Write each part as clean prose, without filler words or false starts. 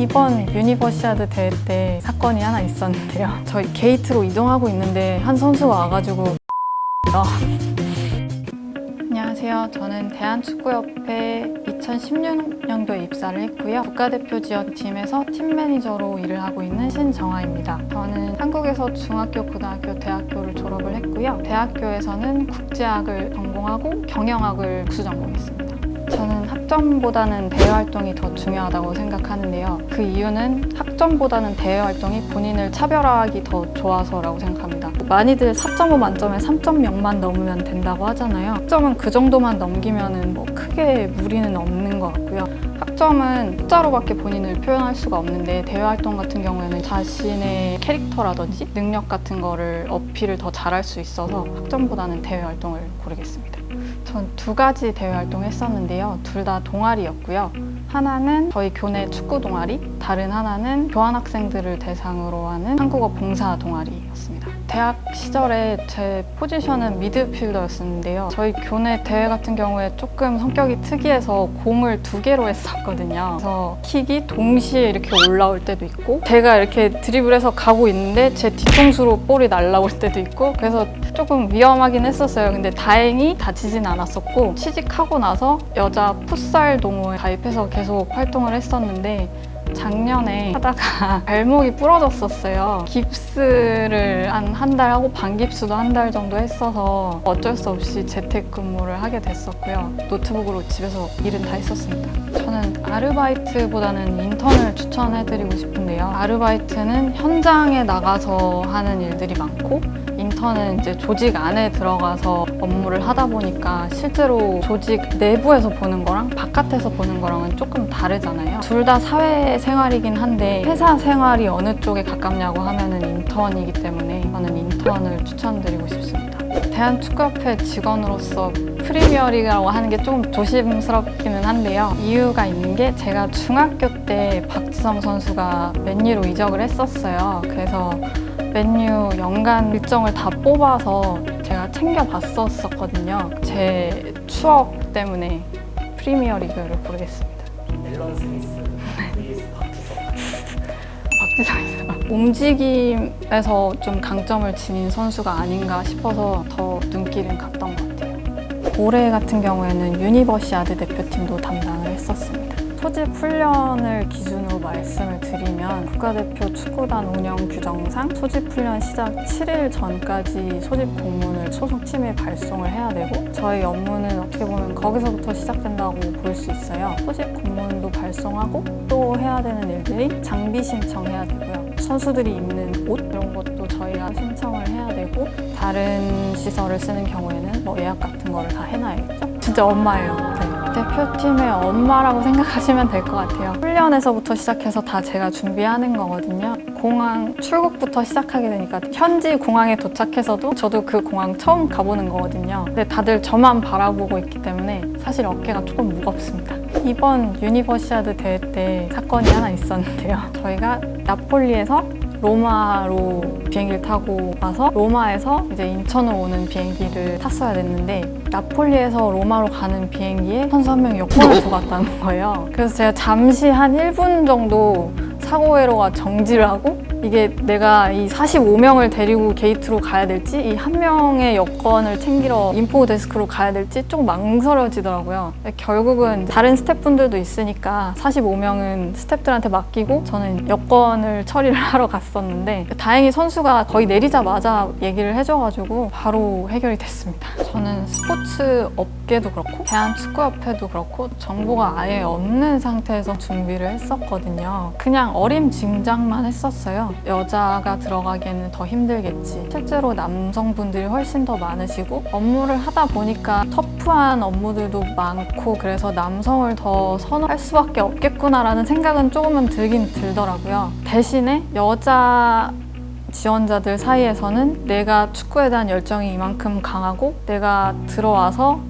이번 유니버시아드 대회 때 사건이 하나 있었는데요. 저희 게이트로 이동하고 있는데 한 선수가 와가지고 안녕하세요. 저는 대한축구협회 2016년도에 입사를 했고요. 국가대표 지원팀에서 팀 매니저로 일을 하고 있는 신정아입니다. 저는 한국에서 중학교, 고등학교, 대학교를 졸업을 했고요. 대학교에서는 국제학을 전공하고 경영학을 국수 전공했습니다. 저는 학점보다는 대외 활동이 더 중요하다고 생각하는데요. 그 이유는 학점보다는 대외 활동이 본인을 차별화하기 더 좋아서라고 생각합니다. 많이들 4.5 만점에 3.0만 넘으면 된다고 하잖아요. 학점은 그 정도만 넘기면 크게 무리는 없는 것 같고요. 학점은 숫자로밖에 본인을 표현할 수가 없는데 대외 활동 같은 경우에는 자신의 캐릭터라든지 능력 같은 거를 어필을 더 잘할 수 있어서 학점보다는 대외 활동을 고르겠습니다. 전 2가지 대외 활동을 했었는데요. 둘 다 동아리였고요. 하나는 저희 교내 축구 동아리, 다른 하나는 교환학생들을 대상으로 하는 한국어 봉사 동아리였습니다. 대학 시절에 제 포지션은 미드필더였었는데요. 저희 교내 대회 같은 경우에 조금 성격이 특이해서 공을 2개로 했었거든요. 그래서 킥이 동시에 이렇게 올라올 때도 있고 제가 이렇게 드리블해서 가고 있는데 제 뒤통수로 볼이 날아올 때도 있고 그래서 조금 위험하긴 했었어요. 근데 다행히 다치진 않았었고 취직하고 나서 여자 풋살 동호회 가입해서 계속 활동을 했었는데 작년에 하다가 발목이 부러졌었어요. 깁스를 한 달 하고 반깁스도 한 달 정도 했어서 어쩔 수 없이 재택근무를 하게 됐었고요. 노트북으로 집에서 일은 다 했었습니다. 저는 아르바이트보다는 인턴을 추천해드리고 싶은데요. 아르바이트는 현장에 나가서 하는 일들이 많고 인턴은 이제 조직 안에 들어가서 업무를 하다 보니까 실제로 조직 내부에서 보는 거랑 바깥에서 보는 거랑은 조금 다르잖아요. 둘 다 사회생활이긴 한데 회사 생활이 어느 쪽에 가깝냐고 하면은 인턴이기 때문에 저는 인턴을 추천드리고 싶습니다. 대한축구협회 직원으로서 프리미어리그라고 하는 게 조금 조심스럽기는 한데요. 이유가 있는 게 제가 중학교 때 박지성 선수가 맨유로 이적을 했었어요. 그래서 맨유 연간 일정을 다 뽑아서 제가 챙겨봤었거든요. 제 추억 때문에 프리미어리그를 고르겠습니다. 앨런 스미스 vs 박지성이요. 움직임에서 좀 강점을 지닌 선수가 아닌가 싶어서 더 눈길은 갔던 것 같아요. 올해 같은 경우에는 유니버시아드 대표팀도 담당을 했었습니다. 소집 훈련을 기준으로 말씀을 드리면 국가대표 축구단 운영 규정상 소집 훈련 시작 7일 전까지 소집 공문을 소속 팀에 발송을 해야 되고 저희 업무는 어떻게 보면 거기서부터 시작된다고 볼 수 있어요. 소집 공문도 발송하고 또 해야 되는 일들이 장비 신청해야 되고요. 선수들이 입는 옷 이런 것도 저희가 신청을 해야 되고 다른 시설을 쓰는 경우에는 예약 같은 거를 다 해놔야겠죠? 진짜 엄마예요. 네. 대표팀의 엄마라고 생각하시면 될 것 같아요. 훈련에서부터 시작해서 다 제가 준비하는 거거든요. 공항 출국부터 시작하게 되니까 현지 공항에 도착해서도 저도 그 공항 처음 가보는 거거든요. 근데 다들 저만 바라보고 있기 때문에 사실 어깨가 조금 무겁습니다. 이번 유니버시아드 대회 때 사건이 하나 있었는데요. 저희가 나폴리에서 로마로 비행기를 타고 와서 로마에서 이제 인천으로 오는 비행기를 탔어야 됐는데 나폴리에서 로마로 가는 비행기에 선수 한 명이 여권을 두고 갔다는 거예요. 그래서 제가 잠시 한 1분 정도 사고회로가 정지를 하고 이게 내가 이 45명을 데리고 게이트로 가야 될지 이 한 명의 여권을 챙기러 인포 데스크로 가야 될지 조금 망설여지더라고요. 결국은 다른 스태프분들도 있으니까 45명은 스태프들한테 맡기고 저는 여권을 처리를 하러 갔었는데 다행히 선수가 거의 내리자마자 얘기를 해줘가지고 바로 해결이 됐습니다. 저는 스포츠 업계도 그렇고 대한축구협회도 그렇고 정보가 아예 없는 상태에서 준비를 했었거든요. 그냥 어림짐작만 했었어요. 여자가 들어가기에는 더 힘들겠지. 실제로 남성분들이 훨씬 더 많으시고 업무를 하다 보니까 터프한 업무들도 많고 그래서 남성을 더 선호할 수밖에 없겠구나라는 생각은 조금은 들긴 들더라고요. 대신에 여자 지원자들 사이에서는 내가 축구에 대한 열정이 이만큼 강하고 내가 들어와서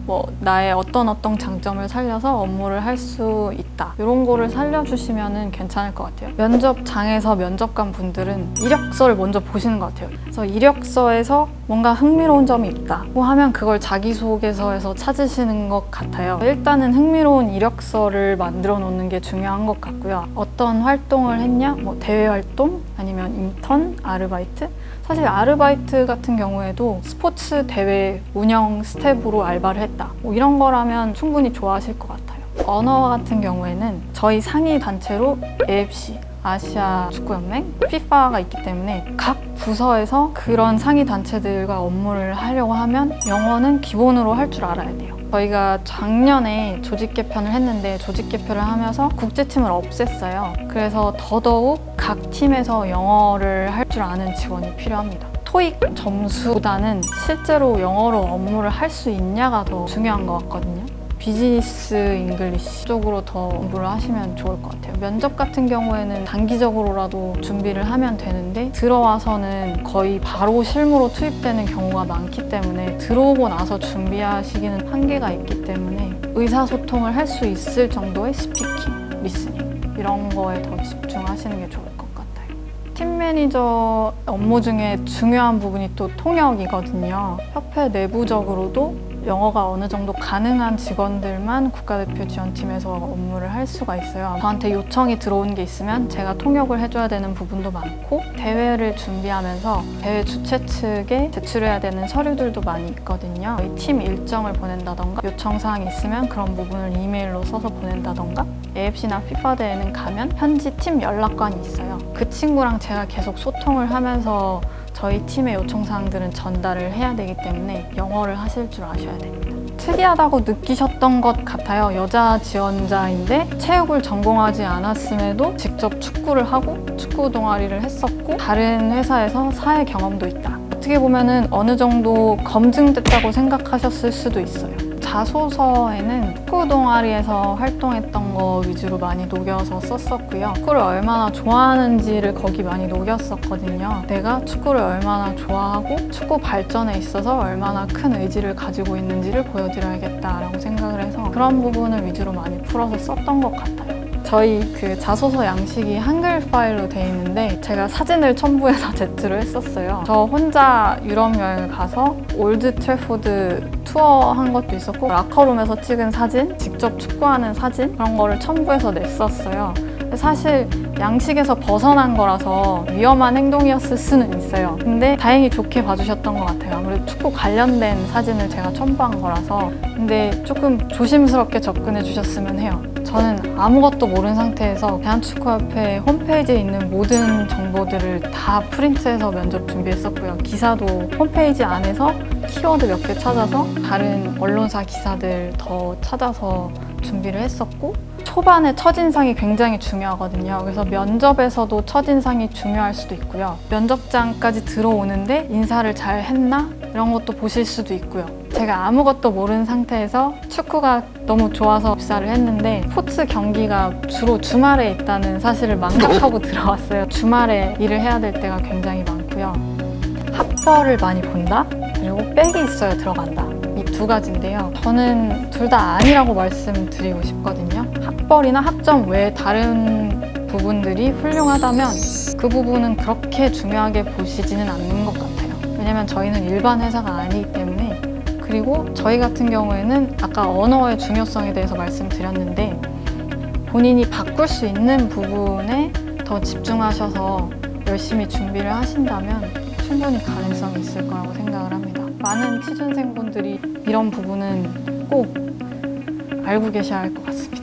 나의 어떤 장점을 살려서 업무를 할 수 있다. 있다. 이런 거를 살려주시면 괜찮을 것 같아요. 면접장에서 면접관 분들은 이력서를 먼저 보시는 것 같아요. 그래서 이력서에서 뭔가 흥미로운 점이 있다고 하면 그걸 자기소개서에서 찾으시는 것 같아요. 일단은 흥미로운 이력서를 만들어 놓는 게 중요한 것 같고요. 어떤 활동을 했냐? 뭐 대외 활동? 아니면 인턴? 아르바이트? 사실 아르바이트 같은 경우에도 스포츠 대회 운영 스텝으로 알바를 했다. 뭐 이런 거라면 충분히 좋아하실 것 같아요. 언어 같은 경우에는 저희 상위 단체로 AFC, 아시아 축구연맹, FIFA가 있기 때문에 각 부서에서 그런 상위 단체들과 업무를 하려고 하면 영어는 기본으로 할 줄 알아야 돼요. 저희가 작년에 조직 개편을 했는데 조직 개편을 하면서 국제팀을 없앴어요. 그래서 더더욱 각 팀에서 영어를 할 줄 아는 직원이 필요합니다. 토익 점수보다는 실제로 영어로 업무를 할 수 있냐가 더 중요한 것 같거든요. 비즈니스 잉글리시 쪽으로 더 공부를 하시면 좋을 것 같아요. 면접 같은 경우에는 단기적으로라도 준비를 하면 되는데 들어와서는 거의 바로 실무로 투입되는 경우가 많기 때문에 들어오고 나서 준비하시기는 한계가 있기 때문에 의사소통을 할 수 있을 정도의 스피킹, 리스닝 이런 거에 더 집중하시는 게 좋을 것 같아요. 팀 매니저 업무 중에 중요한 부분이 또 통역이거든요. 협회 내부적으로도 영어가 어느 정도 가능한 직원들만 국가대표 지원팀에서 업무를 할 수가 있어요. 저한테 요청이 들어온 게 있으면 제가 통역을 해줘야 되는 부분도 많고 대회를 준비하면서 대회 주최 측에 제출해야 되는 서류들도 많이 있거든요. 저희 팀 일정을 보낸다던가 요청사항이 있으면 그런 부분을 이메일로 써서 보낸다던가 AFC나 FIFA 대회는 가면 현지 팀 연락관이 있어요. 그 친구랑 제가 계속 소통을 하면서 저희 팀의 요청사항들은 전달을 해야 되기 때문에 영어를 하실 줄 아셔야 됩니다. 특이하다고 느끼셨던 것 같아요. 여자 지원자인데 체육을 전공하지 않았음에도 직접 축구를 하고 축구 동아리를 했었고 다른 회사에서 사회 경험도 있다. 어떻게 보면은 어느 정도 검증됐다고 생각하셨을 수도 있어요. 자소서에는 축구 동아리에서 활동했던 거 위주로 많이 녹여서 썼었고요. 축구를 얼마나 좋아하는지를 거기 많이 녹였었거든요. 내가 축구를 얼마나 좋아하고 축구 발전에 있어서 얼마나 큰 의지를 가지고 있는지를 보여드려야겠다라고 생각을 해서 그런 부분을 위주로 많이 풀어서 썼던 것 같아요. 저희 그 자소서 양식이 한글 파일로 돼 있는데 제가 사진을 첨부해서 제출을 했었어요. 저 혼자 유럽 여행을 가서 올드 트래포드 투어 한 것도 있었고 라커룸에서 찍은 사진, 직접 축구하는 사진 그런 거를 첨부해서 냈었어요. 사실 양식에서 벗어난 거라서 위험한 행동이었을 수는 있어요. 근데 다행히 좋게 봐주셨던 것 같아요. 아무래도 축구 관련된 사진을 제가 첨부한 거라서. 근데 조금 조심스럽게 접근해 주셨으면 해요. 저는 아무것도 모르는 상태에서 대한축구협회 홈페이지에 있는 모든 정보들을 다 프린트해서 면접 준비했었고요. 기사도 홈페이지 안에서 키워드 몇 개 찾아서 다른 언론사 기사들 더 찾아서 준비를 했었고 초반에 첫인상이 굉장히 중요하거든요. 그래서 면접에서도 첫인상이 중요할 수도 있고요. 면접장까지 들어오는데 인사를 잘 했나? 이런 것도 보실 수도 있고요. 제가 아무것도 모르는 상태에서 축구가 너무 좋아서 입사를 했는데 스포츠 경기가 주로 주말에 있다는 사실을 망각하고 들어왔어요. 주말에 일을 해야 될 때가 굉장히 많고요. 학벌을 많이 본다? 그리고 백이 있어야 들어간다. 이 두 가지인데요. 저는 둘 다 아니라고 말씀드리고 싶거든요. 학벌이나 학점 외에 다른 부분들이 훌륭하다면 그 부분은 그렇게 중요하게 보시지는 않는 것 같아요. 왜냐면 저희는 일반 회사가 아니기 때문에 그리고 저희 같은 경우에는 아까 언어의 중요성에 대해서 말씀드렸는데 본인이 바꿀 수 있는 부분에 더 집중하셔서 열심히 준비를 하신다면 충분히 가능성이 있을 거라고 생각을 합니다. 많은 취준생분들이 이런 부분은 꼭 알고 계셔야 할 것 같습니다.